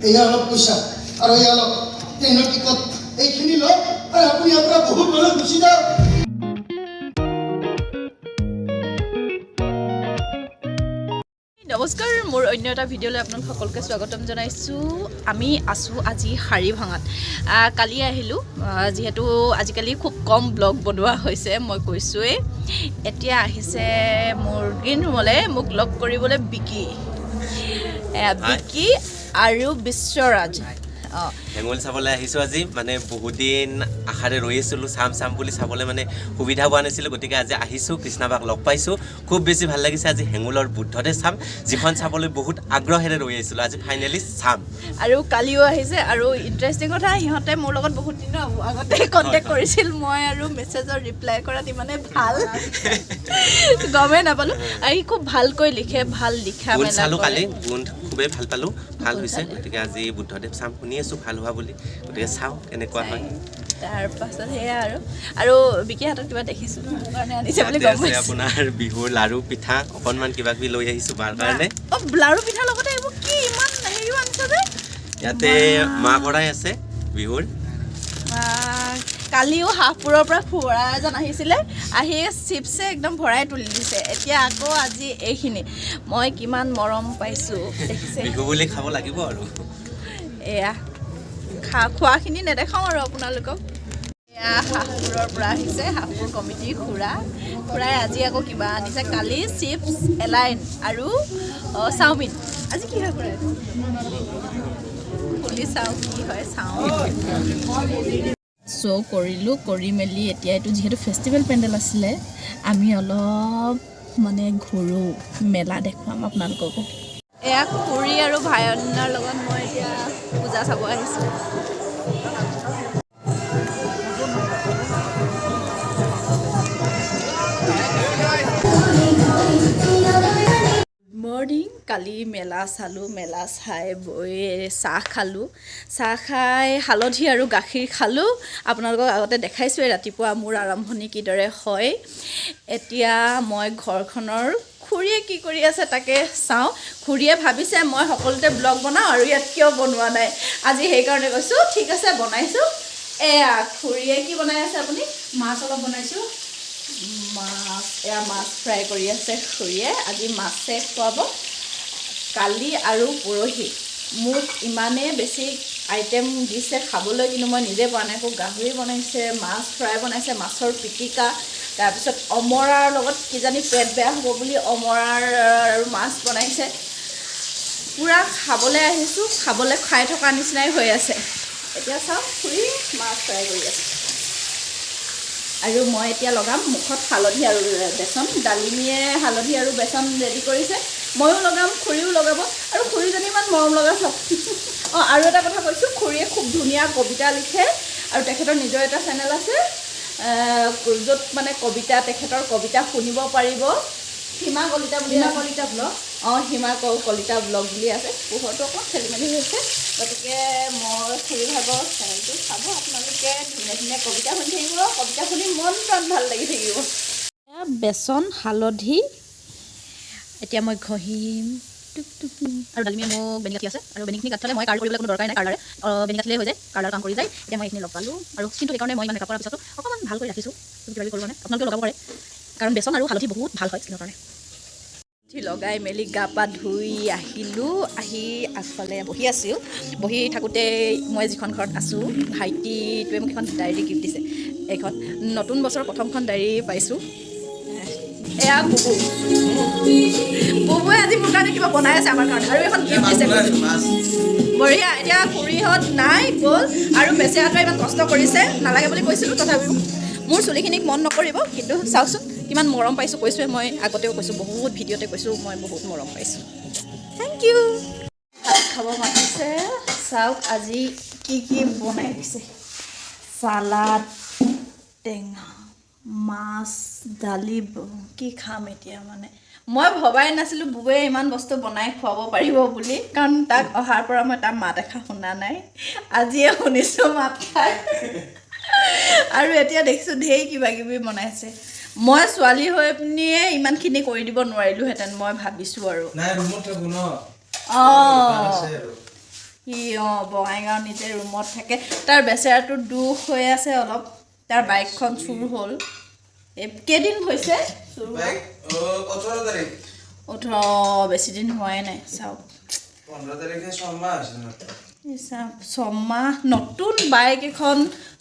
এয়া অলপ পইচা আৰু এয়া অলপ ট্ৰেইনৰ টিকট এইখিনি লওক আৰু আপুনি ইয়াৰ পৰা বহুত দূৰত গুচি যাওক। নমস্কাৰ, মোৰ অন্য এটা ভিডিঅ'লৈ আপোনালোক সকলোকে স্বাগতম জনাইছোঁ। আমি আছোঁ আজি শাৰীভাঙাত। কালি আহিলোঁ, যিহেতু আজিকালি খুব কম ব্লগ বনোৱা হৈছে, মই কৈছোঁৱেই। এতিয়া আহিছে মোৰ গ্ৰীণ ৰুমলৈ মোক লগ কৰিবলৈ বিকি আৰু বিশ্বৰাজ। হেঙুল চাবলৈ আহিছোঁ আজি। মানে বহুত দিন আশাৰে ৰৈ আছিলোঁ, চাম বুলি চাবলৈ মানে সুবিধা পোৱা নাছিলোঁ। গতিকে আজি আহিছোঁ, কৃষ্ণাবাক লগ পাইছোঁ, খুব বেছি ভাল লাগিছে। আজি হেঙুলৰ বুদ্ধতে চাম, যিখন চাবলৈ বহুত আগ্ৰহেৰে ৰৈ আহিছিলোঁ। আজি ফাইনেলি চাম। আৰু কালিও আহিছে। আৰু ইণ্টাৰেষ্টিং কথা, সিহঁতে মোৰ লগত বহুত দিনৰ আগতে কণ্টেক্ট কৰিছিল। মই আৰু মেছেজৰ ৰিপ্লাই কৰাত ইমানে ভাল গমেই নাপালোঁ। আৰু সি খুব ভালকৈ লিখে, ভাল লিখা মেলা চালোঁ কালি, কৰে। গুণ খুবেই ভাল পালোঁ, ভাল হৈছে। গতিকে আজি বুদ্ধদেৱ চাম, শুনি আছোঁ ভাল হোৱা বুলি। গতিকে চাওঁ কেনেকুৱা হয়। তাৰপাছত সেয়া আৰু বিকি হাতত কিবা দেখিছোঁ, মোৰ কাৰণে আনিছে বুলি গম পাইছোঁ। আপোনাৰ বিহুৰ লাৰু পিঠা অকণমান কিবা কিবি লৈ আহিছোঁ বাৰ কাৰণে। লাৰু পিঠাৰ লগতে এইবোৰ কি ইমান হেৰিও আনিছে যে। ইয়াতে মাহ কৰাই আছে বিহুৰ। কালিও হাফপুৰৰ পৰা খুৰা এজন আহিছিলে, আহি চিপছে একদম ভৰাই তুলি দিছে। এতিয়া আকৌ আজি এইখিনি মই কিমান মৰম পাইছোঁ দেখিছে। বিহু বুলি খাব লাগিব আৰু এয়া খোৱাখিনি নেদেখাওঁ আৰু আপোনালোকক। এয়া হাফপুৰৰ পৰা আহিছে, হাফপুৰ কমিটিৰ খুৰাই আজি আকৌ কিবা আনিছে। কালি চিপছ, এলাইন আৰু চাওমিন। আজি কি হয় খুৰাই? খুলি চাওঁ কি হয়, চাওঁ। শ্ব' কৰিলোঁ, কৰি মেলি এতিয়া এইটো যিহেতু ফেষ্টিভেল পেণ্ডেল আছিলে, আমি অলপ মানে ঘূৰোঁ, মেলা দেখুৱাম আপোনালোককো। এয়া খুৰী আৰু ভায়নৰ লগত মই এতিয়া পূজা চাব আহিছোঁ। মৰ্ণিং কালি মেলা চালোঁ, মেলা চাই বৈ চাহ খালোঁ, চাহ খাই হালধি আৰু গাখীৰ খালোঁ। আপোনালোকক আগতে দেখাইছোঁৱেই ৰাতিপুৱা মোৰ আৰম্ভণি কিদৰে হয়। এতিয়া মই ঘৰখনৰ খুৰীয়ে কি কৰি আছে তাকে চাওঁ। খুৰীয়ে ভাবিছে মই সকলোতে ব্লগ বনাওঁ আৰু ইয়াত কিয় বনোৱা নাই। আজি সেইকাৰণে কৈছোঁ ঠিক আছে বনাইছোঁ। এয়া খুৰীয়ে কি বনাই আছে আপুনি? মাছ অলপ বনাইছোঁ। মাছ ফ্ৰাই কৰি আছে খুৰীয়ে। আজি মাছে খুৱাব। কালি আৰু পৰহি মোক ইমানেই বেছি আইটেম দিছে খাবলৈ, কিন্তু মই নিজে পোৱা নাই। আকৌ গাহৰি বনাইছে, মাছ ফ্ৰাই বনাইছে, মাছৰ পিটিকা, তাৰপিছত অমৰাৰ লগত কিজানি পেট বেয়া হ'ব বুলি অমৰাৰ আৰু মাছ বনাইছে। পূৰা খাবলৈ আহিছোঁ, খাই থকা নিচিনাই হৈ আছে। এতিয়া চাওক খুৰী মাছ ফ্ৰাই কৰি আছে। আৰু মই এতিয়া লগাম মুখত হালধি আৰু বেচন। ডালিমীয়ে হালধি আৰু বেচন ৰেডি কৰিছে, ময়ো লগাম, খুৰীও লগাব। আৰু খুৰীজনী ইমান মৰম লগা চাওক। আৰু এটা কথা কৈছোঁ, খুৰীয়ে খুব ধুনীয়া কবিতা লিখে আৰু তেখেতৰ নিজৰ এটা চেনেল আছে, য'ত মানে তেখেতৰ কবিতা শুনিব পাৰিব। হিমা কলিতা ব্লগ। হিমা কলিতা ব্লগ বুলি আছে। পোহৰটো অকণমান খেলি মেলি হৈছে, গতিকে মই খুৰী ভাগৰ চেনেলটো চাব আপোনালোকে। ধুনীয়া ধুনীয়া কবিতা শুনি থাকিব, কবিতা শুনি মন প্ৰাণ ভাল লাগি থাকিব। বেচন, হালধি এতিয়া মই ঘঁহিম। আৰু ডালিমীয়ে মোক বেনি কাঠি আছে, আৰু বেনিখিনি কাঠ থ'লে মই কালাৰ কৰিবলৈ কোনো দৰকাৰ নাই। কালাৰে বেনি কাঠিলে হৈ যায়, কালাৰ কাম কৰি যায়। এতিয়া মই এইখিনি লগালোঁ আৰু স্কিনটো সেইকাৰণে মই ইমান মেকআপ কৰাৰ পিছতো অকণমান ভালকৈ ৰাখিছোঁ। কিবা কিবি কৰিব মানে আপোনালোকেও লগাব পাৰে, কাৰণ বেচন আৰু হালধি বহুত ভাল হয় স্কিনৰ কাৰণে। লগাই মেলি গা পা ধুই আহিলোঁ। আহি আগফালে বহি আছোঁ। বহি থাকোঁতে মই যিখন ঘৰত আছোঁ, ভাইটিটোৱে মোক এখন ডায়েৰী গিফ্ট দিছে। এইখন নতুন বছৰৰ প্ৰথমখন ডায়েৰী পাইছোঁ। এয়া বুবুৱে আজি মোৰ কাৰণে কিবা বনাই আছে আমাৰ কাৰণে, আৰু এখন গিফ্ট দিছে। বঢ়িয়া। এতিয়া খুৰীহঁত নাই, গ'ল। আৰু বেচেৰাটোৱে ইমান কষ্ট কৰিছে, নালাগে বুলি কৈছিলোঁ, তথাপিও মোৰ চুলিখিনিক মন নকৰিব, কিন্তু চাওকচোন কিমান মৰম পাইছোঁ। কৈছোঁৱে, মই আগতেও কৈছোঁ, বহুত ভিডিঅ'তে কৈছোঁ, মই বহুত মৰম পাইছোঁ। Thank you. ভাত খাব মাতিছে, চাওক আজি কি কি বনাই দিছে। চালাড, টেঙা, মাছ, দালি। কি খাম এতিয়া মানে মই ভবাই নাছিলোঁ বুবুৱে ইমান বস্তু বনাই খুৱাব পাৰিব বুলি, কাৰণ তাক অহাৰ পৰা মই তাৰ মাত এষাৰ শুনা নাই। আজিয়ে শুনিছোঁ মাত খাই। আৰু এতিয়া দেখিছোঁ ঢেৰ কিবা কিবি বনাইছে। মই ছোৱালী হৈ পিনিয়ে ইমানখিনি কৰি দিব নোৱাৰিলোঁহেঁতেন, মই ভাবিছোঁ। আৰু সি বঙাইগাঁও নিজে ৰুমত থাকে তাৰ বেচেৰাটো দুখ হৈ আছে অলপ তাৰ বাইকখন চুৰ হ'ল কেইদিন হৈছে চুৰ 18 বেছি দিন হোৱাই নাই চাওক 15 তাৰিখে ছমাহ আছিল ছমাহ নতুন বাইক এখন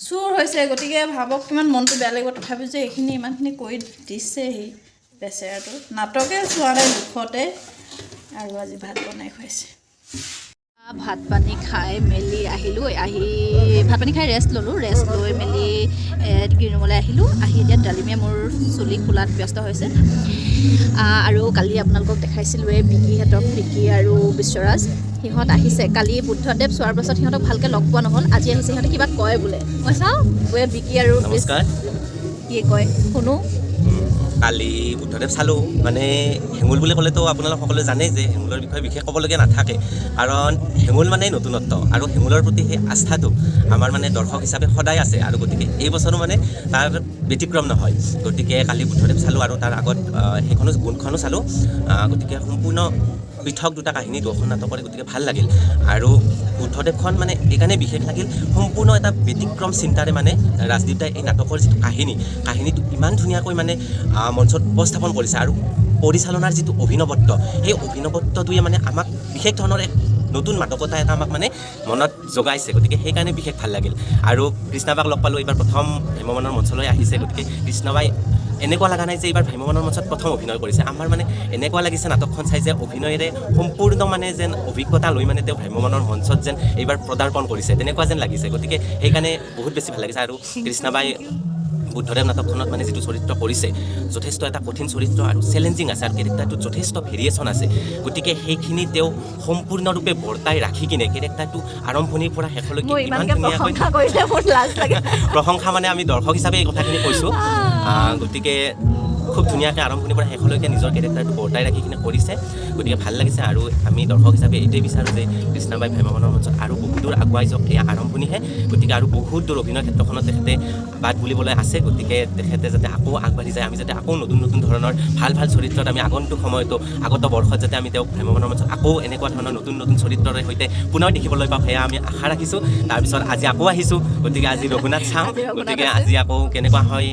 চুৰ হৈছে গতিকে ভাবক কিমান মনটো বেয়া লাগিব তথাপিও যে এইখিনি ইমানখিনি কৰি দিছে সি বেচেৰাটো নাটকে চোৱা নাই দুখতে আৰু আজি ভাত বনাই খুৱাইছে ভাত পানী খাই মেলি আহিলোঁ ভাত পানী খাই ৰেষ্ট ল'লোঁ ৰেষ্ট লৈ মেলি গ্ৰীণ ৰুমলৈ আহিলোঁ আহি এতিয়া ডালিমীয়ে মোৰ চুলি খোলাত ব্যস্ত হৈছে আৰু কালি আপোনালোকক দেখাইছিলোঁৱে বিকি আৰু বিশ্বৰাজ সিহঁত আহিছে কালি বুদ্ধদেৱ চোৱাৰ পাছত সিহঁতক ভালকৈ লগ পোৱা নহ'ল আজি আহিছে সিহঁতে কিবা কয় বোলে মই চাওঁ বিকি আৰু নমস্কাৰ কি কয় শুনো কালি বুদ্ধদেৱ চালোঁ মানে হেঙুল বুলি ক'লেতো আপোনালোক সকলোৱে জানেই যে হেঙুলৰ বিষয়ে বিশেষ ক'বলগীয়া নাথাকে কাৰণ হেঙুল মানে নতুনত্ব আৰু হেঙুলৰ প্ৰতি সেই আস্থাটো আমাৰ মানে দৰ্শক হিচাপে সদায় আছে আৰু গতিকে এই বছৰো মানে তাৰ ব্যতিক্ৰম নহয় গতিকে কালি বুদ্ধদেৱ চালোঁ আৰু তাৰ আগত সেইখনো গুণখনো চালোঁ গতিকে সম্পূৰ্ণ পৃথক দুটা কাহিনী দুখন নাটকৰে গতিকে ভাল লাগিল আৰু বুদ্ধদেৱখন মানে এইকাৰণে বিশেষ লাগিল সম্পূৰ্ণ এটা ব্যতিক্ৰম চিন্তাৰে মানে ৰাজদীপ দাই এই নাটকৰ যিটো কাহিনীটো ইমান ধুনীয়াকৈ মানে মঞ্চত উপস্থাপন কৰিছে আৰু পৰিচালনাৰ যিটো অভিনৱত্ব সেই অভিনৱত্বটোৱে মানে আমাক বিশেষ ধৰণৰ এক নতুন মাদকতা এটা আমাক মানে মনত জগাইছে গতিকে সেইকাৰণে বিশেষ ভাল লাগিল আৰু কৃষ্ণাবাক লগ পালোঁ এইবাৰ প্ৰথম ভ্ৰাম্যমাণৰ মঞ্চলৈ আহিছে গতিকে কৃষ্ণবাই এনেকুৱা লগা নাই যে এইবাৰ ভ্ৰাম্যমাণৰ মঞ্চত প্ৰথম অভিনয় কৰিছে আমাৰ মানে এনেকুৱা লাগিছে নাটকখন চাই যে অভিনয়েৰে সম্পূৰ্ণ মানে যেন অভিজ্ঞতা লৈ মানে তেওঁ ভ্ৰাম্যমাণৰ মঞ্চত যেন এইবাৰ পদাৰ্পণ কৰিছে তেনেকুৱা যেন লাগিছে গতিকে সেইকাৰণে বহুত বেছি ভাল লাগিছে আৰু কৃষ্ণাবাই বুদ্ধদেৱ নাটকখনত মানে যিটো চৰিত্ৰ কৰিছে যথেষ্ট এটা কঠিন চৰিত্ৰ আৰু চেলেঞ্জিং আছে আৰু কেৰেক্টাৰটোত যথেষ্ট ভেৰিয়েশ্যন আছে গতিকে সেইখিনি তেওঁ সম্পূৰ্ণৰূপে বৰ্তাই ৰাখি কিনে কেৰেক্টাৰটো আৰম্ভণিৰ পৰা শেষলৈকে ইমান ধুনীয়াকৈ প্ৰশংসা মানে আমি দৰ্শক হিচাপে এই কথাখিনি কৈছোঁ গতিকে খুব ধুনীয়াকৈ আৰম্ভণিৰ পৰা শেষলৈকে নিজৰ কেৰেক্টাৰটো বৰ্তাই ৰাখি কিনে কৰিছে গতিকে ভাল লাগিছে আৰু আমি দৰ্শক হিচাপে এইটোৱে বিচাৰোঁ যে কৃষ্ণাবাই ভ্ৰাম্যমাণৰ মঞ্চত আৰু বহুত দূৰ আগুৱাই যাওক এয়া আৰম্ভণিহে গতিকে আৰু বহুত দূৰ অভিনয় ক্ষেত্ৰখনত তেখেতে বাট বুলিবলৈ আছে গতিকে তেখেতে যাতে আকৌ আগবাঢ়ি যায় আমি যাতে আকৌ নতুন নতুন ধৰণৰ ভাল ভাল চৰিত্ৰত আমি আগন্তুক সময়তো আগত বৰ্ষত যাতে আমি তেওঁক ভ্ৰাম্যমাণৰ মঞ্চত আকৌ এনেকুৱা ধৰণৰ নতুন নতুন চৰিত্ৰৰে সৈতে পুনৰ দেখিবলৈ পাওঁ সেয়া আমি আশা ৰাখিছোঁ তাৰপিছত আজি আকৌ আহিছোঁ গতিকে আজি ৰঘুনাথ চাম গতিকে আজি আকৌ কেনেকুৱা হয়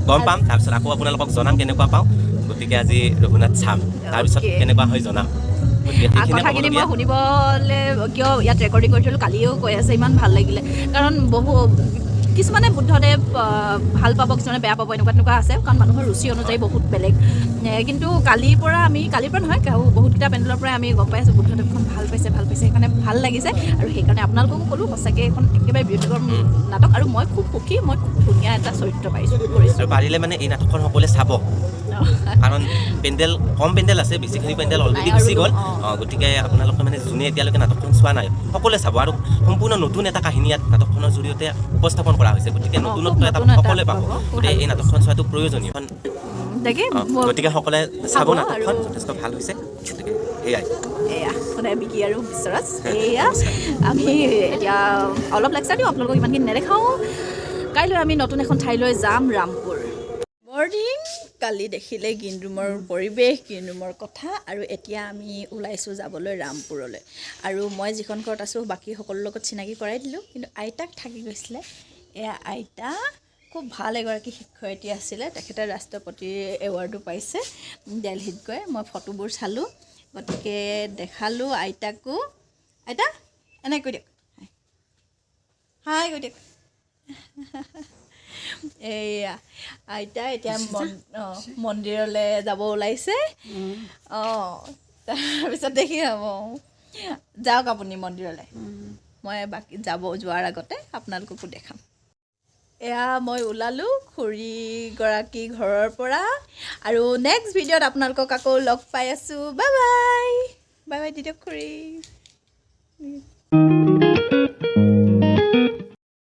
গম পাম তাৰপিছত আকৌ আপোনালোকক জনাম কেনেকুৱা পাওঁ গতিকে আজি ৰঘুনাথ চাম তাৰপিছত কেনেকুৱা হয় জনাম কথাখিনি মই শুনিবলৈ কিয় ইয়াত ৰেকৰ্ডিং কৰিছিলোঁ কালিও কৈ আছে ইমান ভাল লাগিলে কাৰণ কিছুমানে বুদ্ধদেৱ ভাল পাব কিছুমানে বেয়া পাব এনেকুৱা আছে কাৰণ মানুহৰ ৰুচি অনুযায়ী বহুত বেলেগ কিন্তু কালিৰ পৰা নহয় বহুতকেইটা পেণ্ডেলৰ পৰাই আমি গম পাই আছোঁ বুদ্ধদেৱখন ভাল পাইছে সেইকাৰণে ভাল লাগিছে আৰু সেইকাৰণে আপোনালোককো ক'লোঁ সঁচাকৈ এইখন একেবাৰে ব্যতিক্ৰম নাটক আৰু মই খুব সুখী মই খুব ধুনীয়া এটা চৰিত্ৰ কৰিছোঁ পাৰিলে মানে এই নাটকখন সকলোৱে চাব কাৰণ কম পেণ্ডেল আছে বেছিখিনি পেণ্ডেল অলৰেডি গুচি গ'ল গতিকে আপোনালোকে মানে যোনে এতিয়ালৈকে নাটকখন চোৱা নাই সকলোৱে চাব আৰু সম্পূৰ্ণ নতুন এটা কাহিনী ইয়াত নাটকখনৰ জৰিয়তে উপস্থাপন কৰা হৈছে গতিকে নতুনত্ব এটা সকলোৱে পাব গতিকে এই নাটকখন চোৱাটো প্ৰয়োজনীয় গতিকে সকলোৱে চাব নাটকখন যথেষ্ট ভাল হৈছে গতিকে এয়া সদায় বিকি আৰু বিশ্বৰাজ এয়া আমি এতিয়া অলপ লেকচাৰ দিওঁ আপোনালোকক ইমানখিনি নেদেখাওঁ কাইলৈ আমি নতুন এখন ঠাইলৈ যাম ৰামপুৰ মৰ্ণিং কালি দেখিলে গ্ৰীণ ৰুমৰ পৰিৱেশ গ্ৰীণ ৰুমৰ কথা আৰু এতিয়া আমি ওলাইছোঁ যাবলৈ ৰামপুৰলৈ আৰু মই যিখন ঘৰত আছোঁ বাকী সকলোৰ লগত চিনাকি কৰাই দিলোঁ কিন্তু আইতাক থাকি গৈছিলে এয়া আইতা খুব ভাল এগৰাকী শিক্ষয়িত্ৰী আছিলে তেখেতে ৰাষ্ট্ৰপতিৰ এৱাৰ্ডো পাইছে দিল্লীত গৈ মই ফটোবোৰ চালোঁ গতিকে দেখালোঁ আইতাকো আইতা এনেকৈ কৈ দিয়ক হাই কৈ দিয়ক এয়া আইতা এতিয়া মন্দিৰলৈ যাব ওলাইছে তাৰপিছত দেখি হ'ব যাওক আপুনি মন্দিৰলৈ মই বাকী যোৱাৰ আগতে আপোনালোককো দেখাম এয়া মই ওলালোঁ খুৰীগৰাকী ঘৰৰ পৰা আৰু নেক্সট ভিডিঅ'ত আপোনালোকক আকৌ লগ পাই আছোঁ বাই বাই দি দিয়ক খুৰী